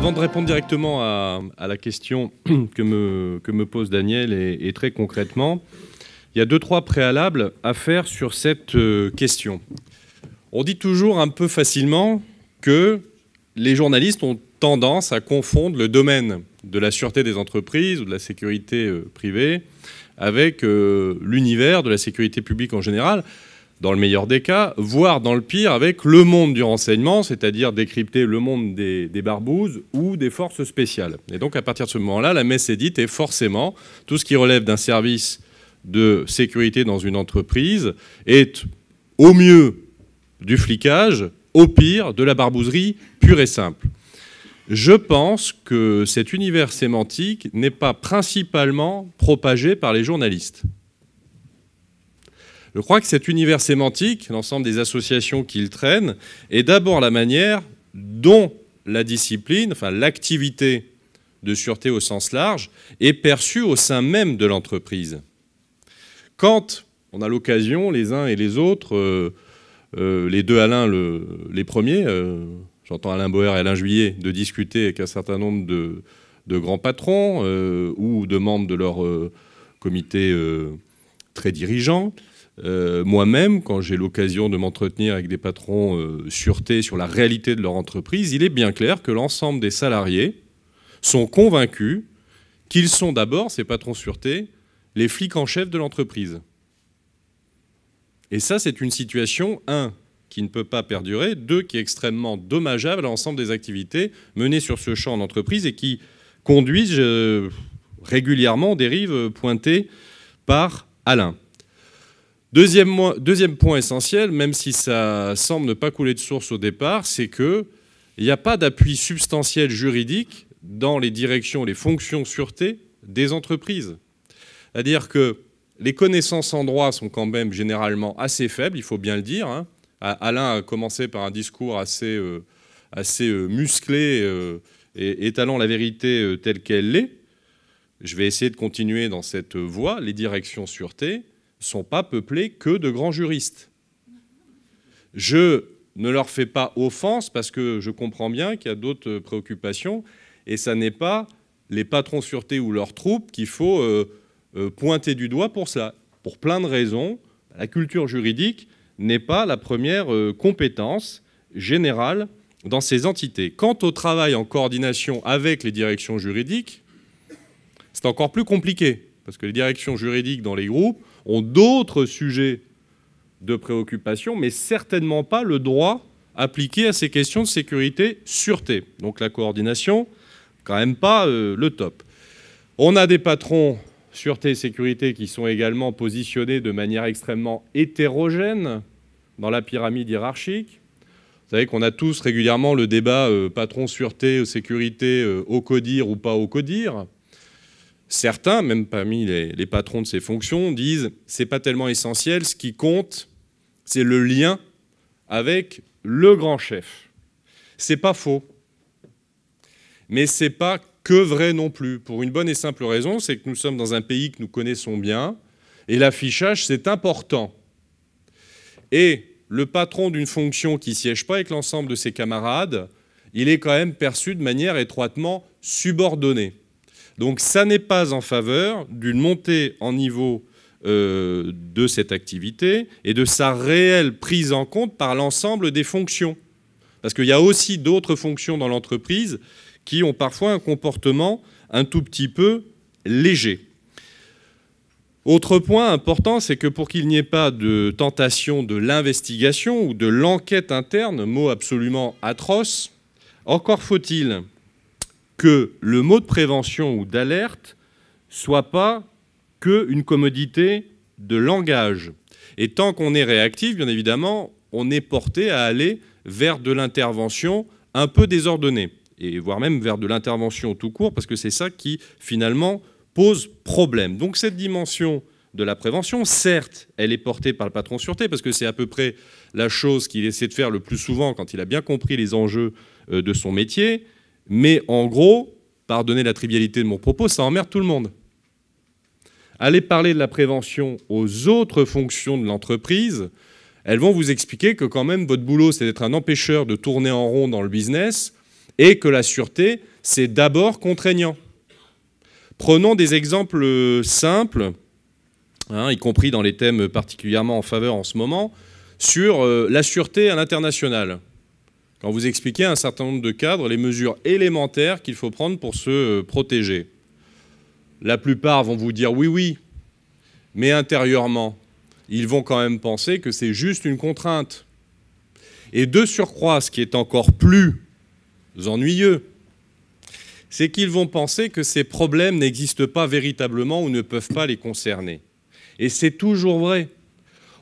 Avant de répondre directement à la question que me pose Daniel, et très concrètement, il y a 2-3 préalables à faire sur cette question. On dit toujours un peu facilement que les journalistes ont tendance à confondre le domaine de la sûreté des entreprises ou de la sécurité privée avec l'univers de la sécurité publique en général, dans le meilleur des cas, voire dans le pire avec le monde du renseignement, c'est-à-dire décrypter le monde des barbouzes ou des forces spéciales. Et donc à partir de ce moment-là, la messe est dite et forcément, tout ce qui relève d'un service de sécurité dans une entreprise est au mieux du flicage, au pire de la barbouzerie pure et simple. Je pense que cet univers sémantique n'est pas principalement propagé par les journalistes. Je crois que cet univers sémantique, l'ensemble des associations qu'il traîne, est d'abord la manière dont la discipline, enfin l'activité de sûreté au sens large, est perçue au sein même de l'entreprise. Quand on a l'occasion, les uns et les autres, les deux Alain, les premiers, j'entends Alain Boer et Alain Juillet, de discuter avec un certain nombre de grands patrons ou de membres de leur comité très dirigeant. Moi-même, quand j'ai l'occasion de m'entretenir avec des patrons sûreté sur la réalité de leur entreprise, il est bien clair que l'ensemble des salariés sont convaincus qu'ils sont d'abord, ces patrons sûreté, les flics en chef de l'entreprise. Et ça, c'est une situation, 1, qui ne peut pas perdurer, 2, qui est extrêmement dommageable à l'ensemble des activités menées sur ce champ en entreprise et qui conduisent régulièrement aux dérives pointées par Alain. Deuxième point essentiel, même si ça semble ne pas couler de source au départ, c'est qu'il n'y a pas d'appui substantiel juridique dans les directions, les fonctions sûreté des entreprises. C'est-à-dire que les connaissances en droit sont quand même généralement assez faibles, il faut bien le dire. Hein. Alain a commencé par un discours assez musclé et étalant la vérité telle qu'elle l'est. Je vais essayer de continuer dans cette voie. Les directions sûreté ne sont pas peuplées que de grands juristes. Je ne leur fais pas offense parce que je comprends bien qu'il y a d'autres préoccupations et ça n'est pas les patrons sûreté ou leurs troupes qu'il faut pointer du doigt pour cela. Pour plein de raisons, la culture juridique n'est pas la première compétence générale dans ces entités. Quant au travail en coordination avec les directions juridiques, c'est encore plus compliqué parce que les directions juridiques dans les groupes ont d'autres sujets de préoccupation, mais certainement pas le droit appliqué à ces questions de sécurité, sûreté. Donc la coordination, quand même pas le top. On a des patrons sûreté et sécurité qui sont également positionnés de manière extrêmement hétérogène dans la pyramide hiérarchique. Vous savez qu'on a tous régulièrement le débat patron sûreté, sécurité, au codir ou pas au codir. Certains, même parmi les patrons de ces fonctions, disent « c'est pas tellement essentiel, ce qui compte, c'est le lien avec le grand chef ». C'est pas faux, mais c'est pas que vrai non plus, pour une bonne et simple raison, c'est que nous sommes dans un pays que nous connaissons bien, et l'affichage, c'est important. Et le patron d'une fonction qui ne siège pas avec l'ensemble de ses camarades, il est quand même perçu de manière étroitement subordonnée. Donc ça n'est pas en faveur d'une montée en niveau de cette activité et de sa réelle prise en compte par l'ensemble des fonctions. Parce qu'il y a aussi d'autres fonctions dans l'entreprise qui ont parfois un comportement un tout petit peu léger. Autre point important, c'est que pour qu'il n'y ait pas de tentation de l'investigation ou de l'enquête interne, mot absolument atroce, encore faut-il que le mot de prévention ou d'alerte soit pas qu'une commodité de langage. Et tant qu'on est réactif, bien évidemment, on est porté à aller vers de l'intervention un peu désordonnée, et voire même vers de l'intervention tout court, parce que c'est ça qui, finalement, pose problème. Donc cette dimension de la prévention, certes, elle est portée par le patron sûreté, parce que c'est à peu près la chose qu'il essaie de faire le plus souvent quand il a bien compris les enjeux de son métier, mais en gros, pardonnez la trivialité de mon propos, ça emmerde tout le monde. Allez parler de la prévention aux autres fonctions de l'entreprise, elles vont vous expliquer que quand même votre boulot, c'est d'être un empêcheur de tourner en rond dans le business et que la sûreté, c'est d'abord contraignant. Prenons des exemples simples, y compris dans les thèmes particulièrement en faveur en ce moment, sur la sûreté à l'international. Quand vous expliquez à un certain nombre de cadres les mesures élémentaires qu'il faut prendre pour se protéger. La plupart vont vous dire oui, oui, mais intérieurement, ils vont quand même penser que c'est juste une contrainte. Et de surcroît, ce qui est encore plus ennuyeux, c'est qu'ils vont penser que ces problèmes n'existent pas véritablement ou ne peuvent pas les concerner. Et c'est toujours vrai.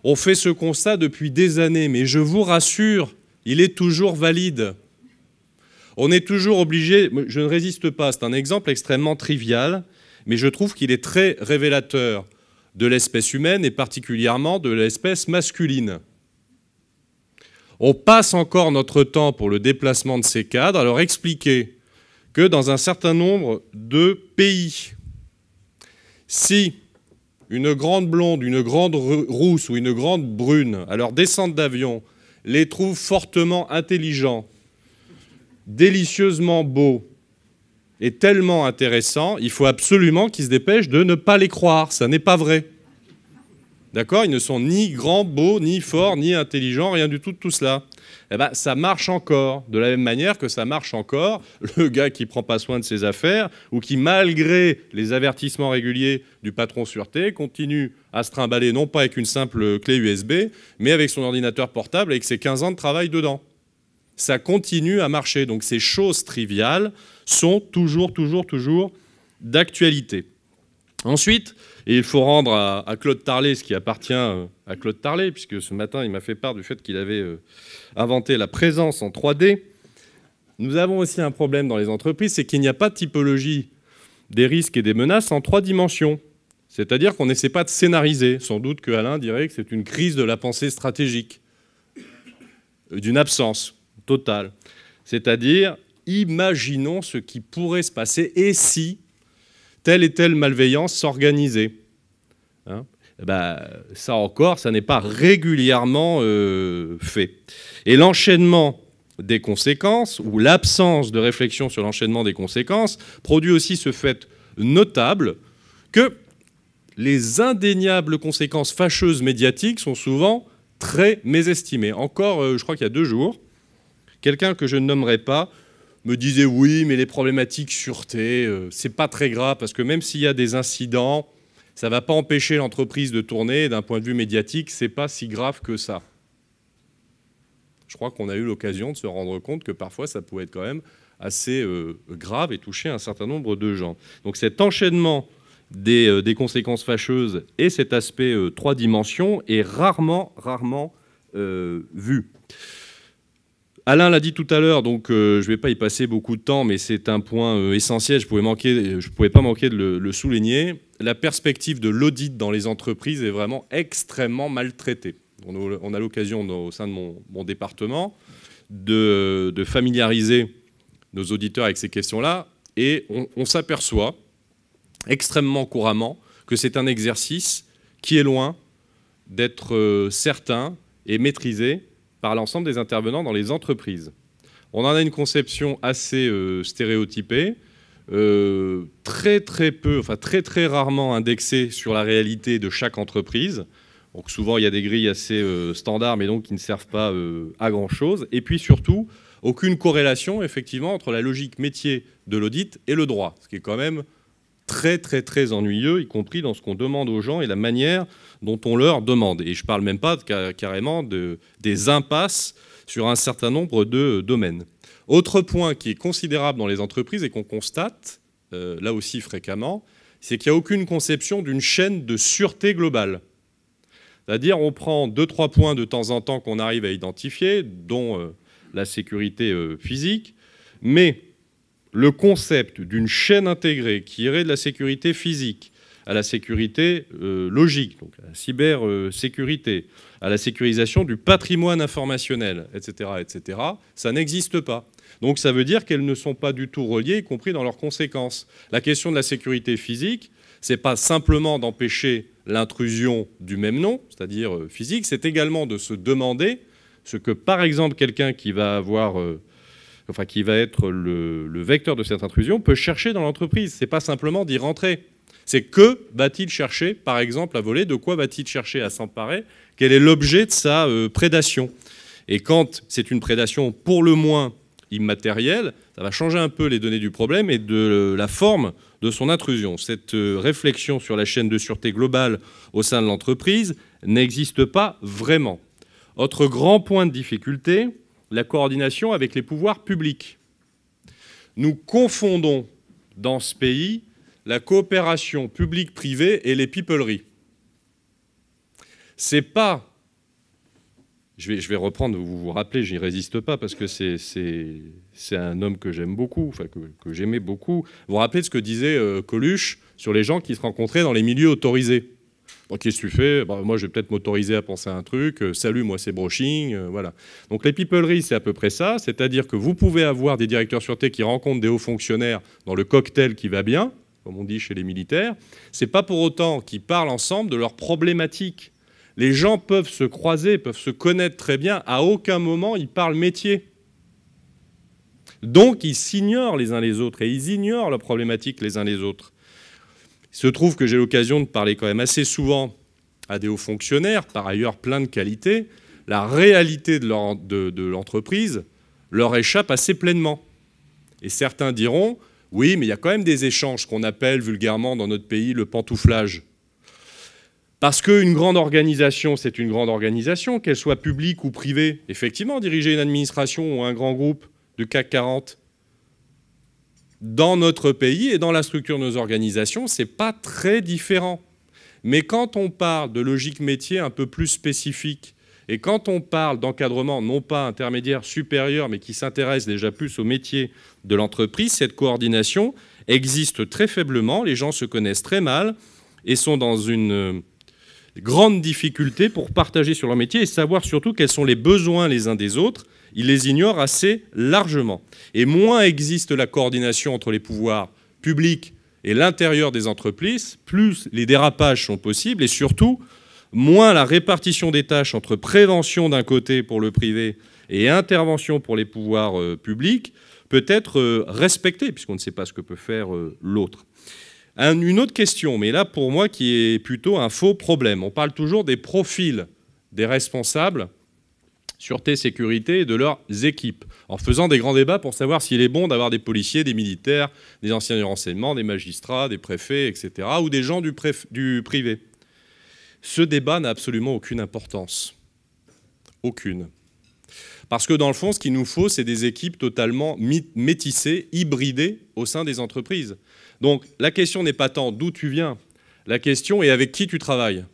On fait ce constat depuis des années, mais je vous rassure, il est toujours valide. On est toujours obligé, je ne résiste pas, c'est un exemple extrêmement trivial, mais je trouve qu'il est très révélateur de l'espèce humaine et particulièrement de l'espèce masculine. On passe encore notre temps pour le déplacement de ces cadres à leur expliquer que dans un certain nombre de pays, si une grande blonde, une grande rousse ou une grande brune, à leur descente d'avion, les trouve fortement intelligents, délicieusement beaux et tellement intéressants, il faut absolument qu'ils se dépêchent de ne pas les croire. Ça n'est pas vrai. D'accord ? Ils ne sont ni grands, beaux, ni forts, ni intelligents, rien du tout de tout cela. Eh ben, ça marche encore, de la même manière que ça marche encore le gars qui ne prend pas soin de ses affaires ou qui, malgré les avertissements réguliers du patron sûreté, continue à se trimballer non pas avec une simple clé USB, mais avec son ordinateur portable avec ses 15 ans de travail dedans. Ça continue à marcher. Donc ces choses triviales sont toujours d'actualité. Ensuite, et il faut rendre à Claude Tarlet ce qui appartient à Claude Tarlet, puisque ce matin, il m'a fait part du fait qu'il avait inventé la présence en 3D. Nous avons aussi un problème dans les entreprises, c'est qu'il n'y a pas de typologie des risques et des menaces en 3 dimensions. C'est-à-dire qu'on n'essaie pas de scénariser. Sans doute que Alain dirait que c'est une crise de la pensée stratégique, d'une absence totale. C'est-à-dire, imaginons ce qui pourrait se passer et si telle et telle malveillance s'organisait. Ça encore, ça n'est pas régulièrement fait. Et l'enchaînement des conséquences, ou l'absence de réflexion sur l'enchaînement des conséquences, produit aussi ce fait notable que les indéniables conséquences fâcheuses médiatiques sont souvent très mésestimées. Encore, je crois qu'il y a 2 jours, quelqu'un que je ne nommerai pas me disait oui, mais les problématiques sûreté, c'est pas très grave parce que même s'il y a des incidents, ça va pas empêcher l'entreprise de tourner. D'un point de vue médiatique, c'est pas si grave que ça. Je crois qu'on a eu l'occasion de se rendre compte que parfois ça pouvait être quand même assez grave et toucher un certain nombre de gens. Donc cet enchaînement des conséquences fâcheuses et cet aspect 3 dimensions est rarement vu. Alain l'a dit tout à l'heure, donc je ne vais pas y passer beaucoup de temps, mais c'est un point essentiel, je ne pouvais pas manquer de le souligner. La perspective de l'audit dans les entreprises est vraiment extrêmement maltraitée. On a l'occasion, au sein de mon département, de familiariser nos auditeurs avec ces questions-là, et on s'aperçoit extrêmement couramment que c'est un exercice qui est loin d'être certain et maîtrisé par l'ensemble des intervenants dans les entreprises. On en a une conception assez stéréotypée, très rarement indexée sur la réalité de chaque entreprise. Donc souvent, il y a des grilles assez standards, mais donc qui ne servent pas à grand-chose. Et puis surtout, aucune corrélation, effectivement, entre la logique métier de l'audit et le droit, ce qui est quand même très ennuyeux, y compris dans ce qu'on demande aux gens et la manière dont on leur demande. Et je ne parle même pas carrément des impasses sur un certain nombre de domaines. Autre point qui est considérable dans les entreprises et qu'on constate, là aussi fréquemment, c'est qu'il n'y a aucune conception d'une chaîne de sûreté globale. C'est-à-dire on prend 2-3 points de temps en temps qu'on arrive à identifier, dont la sécurité physique, mais le concept d'une chaîne intégrée qui irait de la sécurité physique à la sécurité logique, donc à la cybersécurité, à la sécurisation du patrimoine informationnel, etc., ça n'existe pas. Donc ça veut dire qu'elles ne sont pas du tout reliées, y compris dans leurs conséquences. La question de la sécurité physique, ce n'est pas simplement d'empêcher l'intrusion du même nom, c'est-à-dire physique, c'est également de se demander ce que, par exemple, quelqu'un qui va avoir enfin qui va être le vecteur de cette intrusion, peut chercher dans l'entreprise. Ce n'est pas simplement d'y rentrer. C'est que va-t-il chercher, par exemple, à voler? De quoi va-t-il chercher à s'emparer? Quel est l'objet de sa prédation? Et quand c'est une prédation pour le moins immatérielle, ça va changer un peu les données du problème et de la forme de son intrusion. Cette réflexion sur la chaîne de sûreté globale au sein de l'entreprise n'existe pas vraiment. Autre grand point de difficulté, la coordination avec les pouvoirs publics. Nous confondons dans ce pays la coopération publique-privée et les peopleries. C'est pas... Je vais reprendre, vous vous rappelez, j'y résiste pas parce que c'est un homme que j'aime beaucoup, enfin que j'aimais beaucoup. Vous vous rappelez de ce que disait Coluche sur les gens qui se rencontraient dans les milieux autorisés? Bon, qu'est-ce que tu fais? Moi, je vais peut-être m'autoriser à penser à un truc. Salut, moi, c'est brushing. Voilà. Donc, les peopleries, c'est à peu près ça. C'est-à-dire que vous pouvez avoir des directeurs sûreté qui rencontrent des hauts fonctionnaires dans le cocktail qui va bien, comme on dit chez les militaires. C'est pas pour autant qu'ils parlent ensemble de leurs problématiques. Les gens peuvent se croiser, peuvent se connaître très bien. À aucun moment, ils parlent métier. Donc, ils s'ignorent les uns les autres et ils ignorent leurs problématiques les uns les autres. Il se trouve que j'ai l'occasion de parler quand même assez souvent à des hauts fonctionnaires, par ailleurs plein de qualités. La réalité de l'entreprise leur échappe assez pleinement. Et certains diront, oui, mais il y a quand même des échanges qu'on appelle vulgairement dans notre pays le pantouflage. Parce qu'une grande organisation, c'est une grande organisation, qu'elle soit publique ou privée. Effectivement, diriger une administration ou un grand groupe de CAC 40, dans notre pays et dans la structure de nos organisations, ce n'est pas très différent. Mais quand on parle de logique métier un peu plus spécifique, et quand on parle d'encadrement, non pas intermédiaire, supérieur, mais qui s'intéresse déjà plus au métier de l'entreprise, cette coordination existe très faiblement, les gens se connaissent très mal et sont dans une grande difficulté pour partager sur leur métier et savoir surtout quels sont les besoins les uns des autres. Ils les ignorent assez largement. Et moins existe la coordination entre les pouvoirs publics et l'intérieur des entreprises, plus les dérapages sont possibles et surtout, moins la répartition des tâches entre prévention d'un côté pour le privé et intervention pour les pouvoirs publics peut être respectée, puisqu'on ne sait pas ce que peut faire l'autre. Une autre question, mais là pour moi qui est plutôt un faux problème. On parle toujours des profils des responsables sûreté, sécurité et de leurs équipes, en faisant des grands débats pour savoir s'il est bon d'avoir des policiers, des militaires, des anciens du renseignement, des magistrats, des préfets, etc., ou des gens du privé. Ce débat n'a absolument aucune importance. Aucune. Parce que dans le fond, ce qu'il nous faut, c'est des équipes totalement métissées, hybridées au sein des entreprises. Donc la question n'est pas tant d'où tu viens, la question est avec qui tu travailles.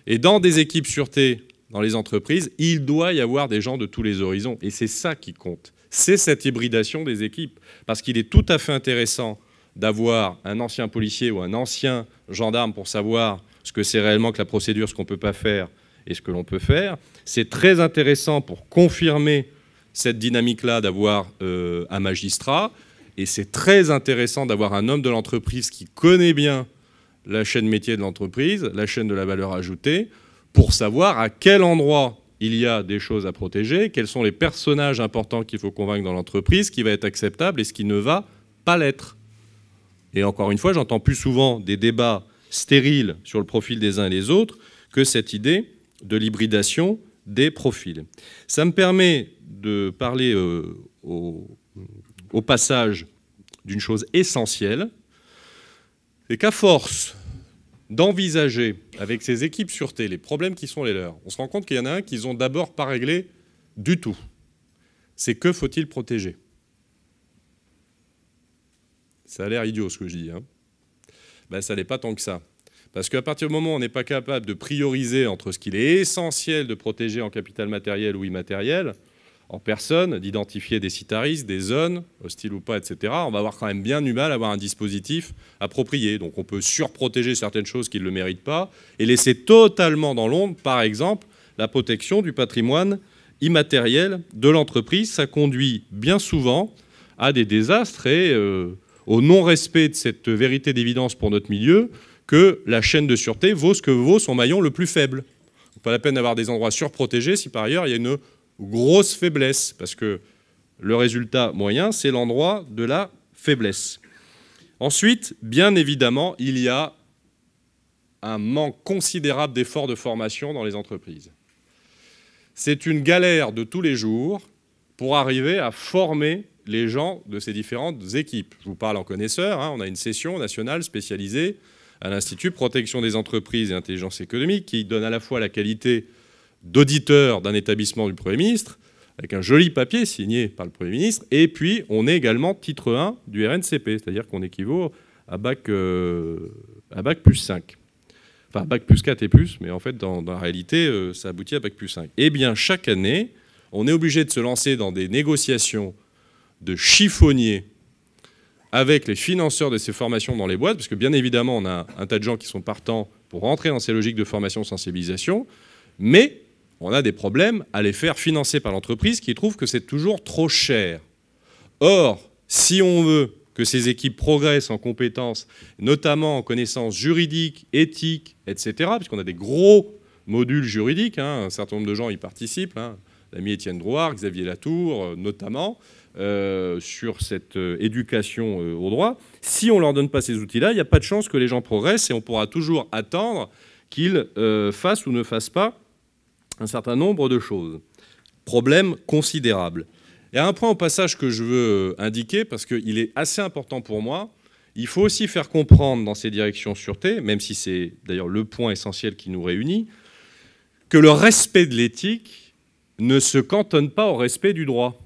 Et dans des équipes sûreté, dans les entreprises, il doit y avoir des gens de tous les horizons. Et c'est ça qui compte. C'est cette hybridation des équipes. Parce qu'il est tout à fait intéressant d'avoir un ancien policier ou un ancien gendarme pour savoir ce que c'est réellement que la procédure, ce qu'on ne peut pas faire et ce que l'on peut faire. C'est très intéressant pour confirmer cette dynamique-là d'avoir un magistrat. Et c'est très intéressant d'avoir un homme de l'entreprise qui connaît bien la chaîne métier de l'entreprise, la chaîne de la valeur ajoutée, pour savoir à quel endroit il y a des choses à protéger, quels sont les personnages importants qu'il faut convaincre dans l'entreprise, ce qui va être acceptable et ce qui ne va pas l'être. Et encore une fois, j'entends plus souvent des débats stériles sur le profil des uns et des autres que cette idée de l'hybridation des profils. Ça me permet de parler au passage d'une chose essentielle, c'est qu'à force d'envisager avec ces équipes sûreté les problèmes qui sont les leurs, on se rend compte qu'il y en a un qu'ils n'ont d'abord pas réglé du tout. C'est que faut-il protéger? Ça a l'air idiot ce que je dis. Ben, ça n'est pas tant que ça. Parce qu'à partir du moment où on n'est pas capable de prioriser entre ce qu'il est essentiel de protéger en capital matériel ou immatériel, en personne, d'identifier des sites à risque, des zones, hostiles ou pas, etc., on va avoir quand même bien du mal à avoir un dispositif approprié. Donc on peut surprotéger certaines choses qui ne le méritent pas et laisser totalement dans l'ombre, par exemple, la protection du patrimoine immatériel de l'entreprise. Ça conduit bien souvent à des désastres et au non-respect de cette vérité d'évidence pour notre milieu que la chaîne de sûreté vaut ce que vaut son maillon le plus faible. Pas la peine d'avoir des endroits surprotégés si par ailleurs il y a une grosse faiblesse, parce que le résultat moyen, c'est l'endroit de la faiblesse. Ensuite, bien évidemment, il y a un manque considérable d'efforts de formation dans les entreprises. C'est une galère de tous les jours pour arriver à former les gens de ces différentes équipes. Je vous parle en connaisseur, on a une session nationale spécialisée à l'Institut Protection des entreprises et intelligence économique qui donne à la fois la qualité d'auditeur d'un établissement du Premier ministre, avec un joli papier signé par le Premier ministre, et puis on est également titre 1 du RNCP, c'est-à-dire qu'on équivaut à bac plus 5. Enfin, bac plus 4 et plus, mais en fait, dans la réalité, ça aboutit à bac plus 5. Eh bien, chaque année, on est obligé de se lancer dans des négociations de chiffonniers avec les financeurs de ces formations dans les boîtes, parce que bien évidemment, on a un tas de gens qui sont partants pour rentrer dans ces logiques de formation sensibilisation, mais on a des problèmes à les faire financer par l'entreprise qui trouve que c'est toujours trop cher. Or, si on veut que ces équipes progressent en compétences, notamment en connaissances juridiques, éthiques, etc., puisqu'on a des gros modules juridiques, un certain nombre de gens y participent, l'ami Étienne Drouard, Xavier Latour, notamment, sur cette éducation au droit. Si on ne leur donne pas ces outils-là, il n'y a pas de chance que les gens progressent et on pourra toujours attendre qu'ils fassent ou ne fassent pas un certain nombre de choses. Problème considérable. Il y a un point au passage que je veux indiquer, parce qu'il est assez important pour moi. Il faut aussi faire comprendre dans ces directions sûreté, même si c'est d'ailleurs le point essentiel qui nous réunit, que le respect de l'éthique ne se cantonne pas au respect du droit.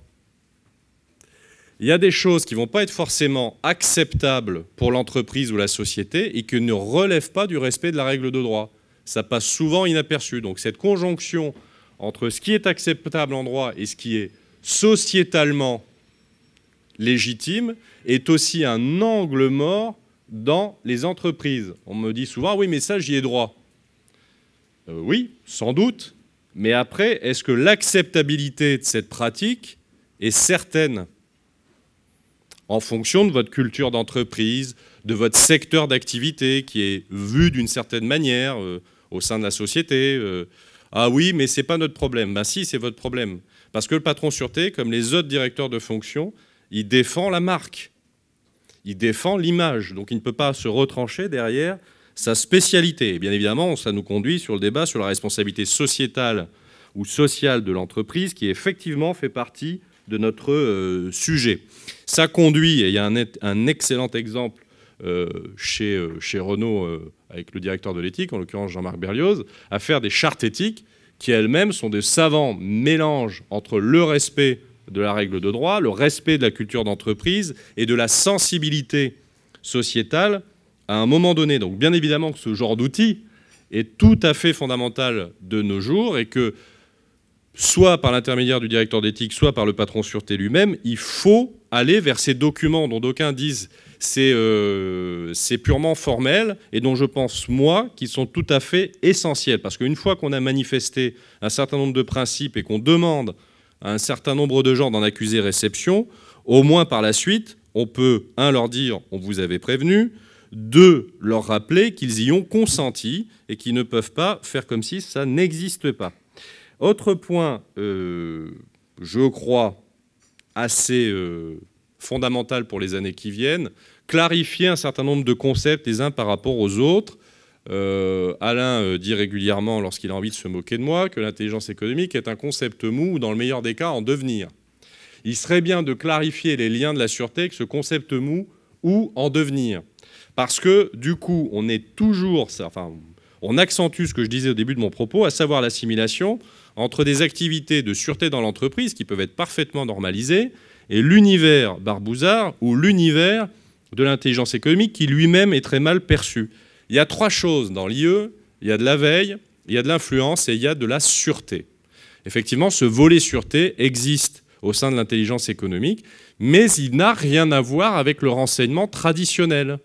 Il y a des choses qui ne vont pas être forcément acceptables pour l'entreprise ou la société et qui ne relèvent pas du respect de la règle de droit. Ça passe souvent inaperçu. Donc cette conjonction entre ce qui est acceptable en droit et ce qui est sociétalement légitime est aussi un angle mort dans les entreprises. On me dit souvent « oui, mais ça, j'y ai droit ». Oui, sans doute, mais après, est-ce que l'acceptabilité de cette pratique est certaine en fonction de votre culture d'entreprise, de votre secteur d'activité qui est vu d'une certaine manière au sein de la société. Ah oui, mais ce n'est pas notre problème. Ben si, c'est votre problème. Parce que le patron sûreté, comme les autres directeurs de fonction, il défend la marque. Il défend l'image. Donc il ne peut pas se retrancher derrière sa spécialité. Et bien évidemment, ça nous conduit sur le débat sur la responsabilité sociétale ou sociale de l'entreprise qui effectivement fait partie de notre sujet. Ça conduit, et il y a un excellent exemple chez Renault avec le directeur de l'éthique, en l'occurrence Jean-Marc Berlioz, à faire des chartes éthiques qui elles-mêmes sont des savants mélanges entre le respect de la règle de droit, le respect de la culture d'entreprise et de la sensibilité sociétale à un moment donné. Donc bien évidemment que ce genre d'outil est tout à fait fondamental de nos jours et que soit par l'intermédiaire du directeur d'éthique, soit par le patron sûreté lui-même, il faut aller vers ces documents dont d'aucuns disent c'est purement formel et dont je pense, moi, qu'ils sont tout à fait essentiels. Parce qu'une fois qu'on a manifesté un certain nombre de principes et qu'on demande à un certain nombre de gens d'en accuser réception, au moins par la suite, on peut, un, leur dire « on vous avait prévenu », deux, leur rappeler qu'ils y ont consenti et qu'ils ne peuvent pas faire comme si ça n'existe pas. Autre point, je crois, assez fondamental pour les années qui viennent, clarifier un certain nombre de concepts les uns par rapport aux autres. Alain dit régulièrement, lorsqu'il a envie de se moquer de moi, que l'intelligence économique est un concept mou ou, dans le meilleur des cas, en devenir. Il serait bien de clarifier les liens de la sûreté avec ce concept mou ou en devenir. Parce que, du coup, on est toujours... Enfin, on accentue ce que je disais au début de mon propos, à savoir l'assimilation entre des activités de sûreté dans l'entreprise qui peuvent être parfaitement normalisées et l'univers Barbouzard ou l'univers de l'intelligence économique qui lui-même est très mal perçu. Il y a trois choses dans l'IE, il y a de la veille, il y a de l'influence et il y a de la sûreté. Effectivement, ce volet sûreté existe au sein de l'intelligence économique, mais il n'a rien à voir avec le renseignement traditionnel.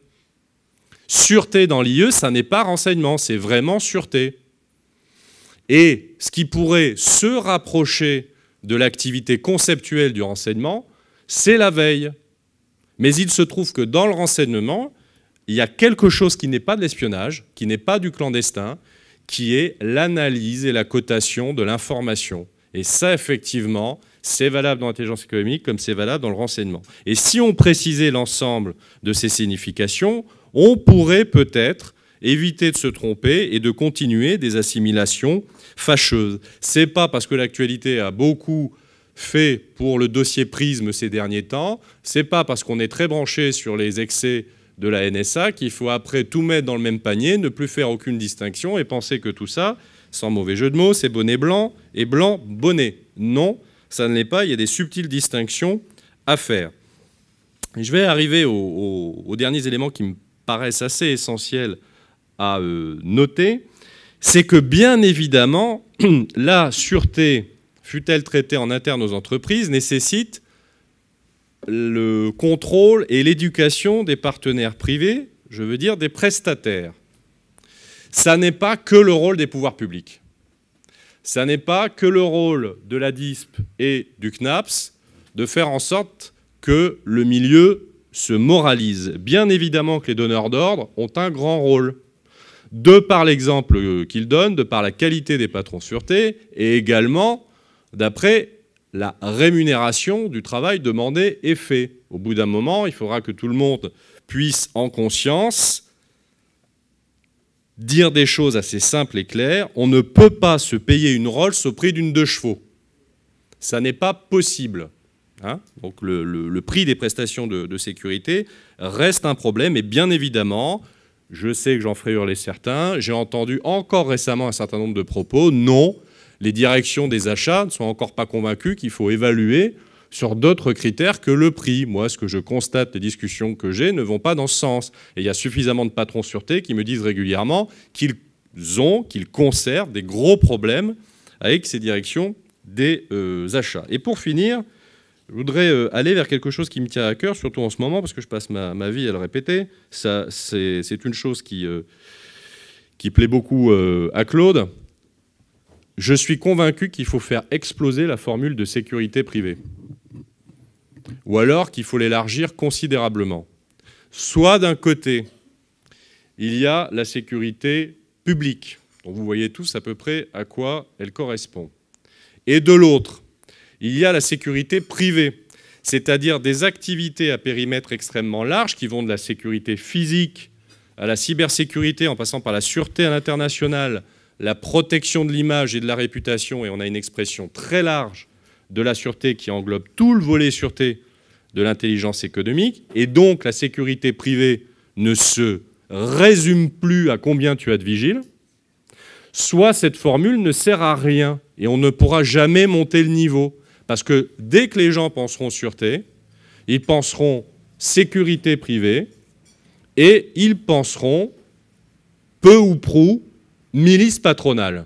Sûreté dans l'IE, ça n'est pas renseignement, c'est vraiment sûreté. Et ce qui pourrait se rapprocher de l'activité conceptuelle du renseignement, c'est la veille. Mais il se trouve que dans le renseignement, il y a quelque chose qui n'est pas de l'espionnage, qui n'est pas du clandestin, qui est l'analyse et la cotation de l'information. Et ça, effectivement, c'est valable dans l'intelligence économique comme c'est valable dans le renseignement. Et si on précisait l'ensemble de ces significations, on pourrait peut-être éviter de se tromper et de continuer des assimilations fâcheuses. C'est pas parce que l'actualité a beaucoup fait pour le dossier Prisme ces derniers temps, c'est pas parce qu'on est très branché sur les excès de la NSA qu'il faut après tout mettre dans le même panier, ne plus faire aucune distinction et penser que tout ça, sans mauvais jeu de mots, c'est bonnet blanc et blanc bonnet. Non, ça ne l'est pas, il y a des subtiles distinctions à faire. Et je vais arriver aux derniers éléments qui me paraissent assez essentiels à noter, c'est que bien évidemment, la sûreté, fût-elle traitée en interne aux entreprises, nécessite le contrôle et l'éducation des partenaires privés, je veux dire des prestataires. Ça n'est pas que le rôle des pouvoirs publics. Ça n'est pas que le rôle de la DISP et du CNAPS de faire en sorte que le milieu se moralise. Bien évidemment que les donneurs d'ordre ont un grand rôle, de par l'exemple qu'ils donnent, de par la qualité des patrons sûreté, et également d'après la rémunération du travail demandé et fait. Au bout d'un moment, il faudra que tout le monde puisse, en conscience, dire des choses assez simples et claires. On ne peut pas se payer une Rolls au prix d'une 2 chevaux. Ça n'est pas possible. Hein, donc le prix des prestations de sécurité reste un problème. Et bien évidemment, je sais que j'en ferai hurler certains, j'ai entendu encore récemment un certain nombre de propos. Non, les directions des achats ne sont encore pas convaincues qu'il faut évaluer sur d'autres critères que le prix. Moi, ce que je constate, les discussions que j'ai ne vont pas dans ce sens. Et il y a suffisamment de patrons sûreté qui me disent régulièrement qu'ils conservent des gros problèmes avec ces directions des achats. Et pour finir, je voudrais aller vers quelque chose qui me tient à cœur, surtout en ce moment, parce que je passe ma vie à le répéter. C'est une chose qui plaît beaucoup à Claude. Je suis convaincu qu'il faut faire exploser la formule de sécurité privée. Ou alors qu'il faut l'élargir considérablement. Soit d'un côté, il y a la sécurité publique, dont vous voyez tous à peu près à quoi elle correspond. Et de l'autre, il y a la sécurité privée, c'est-à-dire des activités à périmètre extrêmement large qui vont de la sécurité physique à la cybersécurité, en passant par la sûreté à l'international, la protection de l'image et de la réputation, et on a une expression très large de la sûreté qui englobe tout le volet sûreté de l'intelligence économique, et donc la sécurité privée ne se résume plus à combien tu as de vigiles, soit cette formule ne sert à rien, et on ne pourra jamais monter le niveau. Parce que dès que les gens penseront sûreté, ils penseront sécurité privée et ils penseront peu ou prou milice patronale.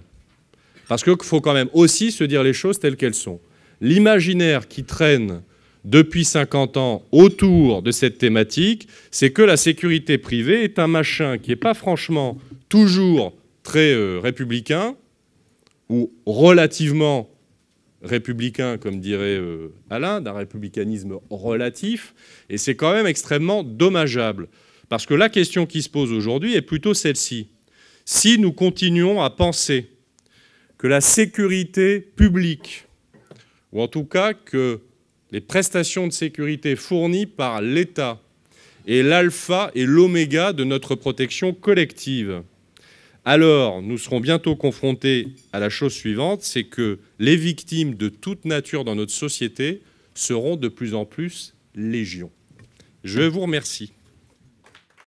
Parce qu'il faut quand même aussi se dire les choses telles qu'elles sont. L'imaginaire qui traîne depuis 50 ans autour de cette thématique, c'est que la sécurité privée est un machin qui n'est pas franchement toujours très républicain ou relativement républicain, comme dirait Alain, d'un républicanisme relatif, et c'est quand même extrêmement dommageable. Parce que la question qui se pose aujourd'hui est plutôt celle-ci. Si nous continuons à penser que la sécurité publique, ou en tout cas que les prestations de sécurité fournies par l'État est l'alpha et l'oméga de notre protection collective, alors nous serons bientôt confrontés à la chose suivante, c'est que les victimes de toute nature dans notre société seront de plus en plus légion. Je vous remercie.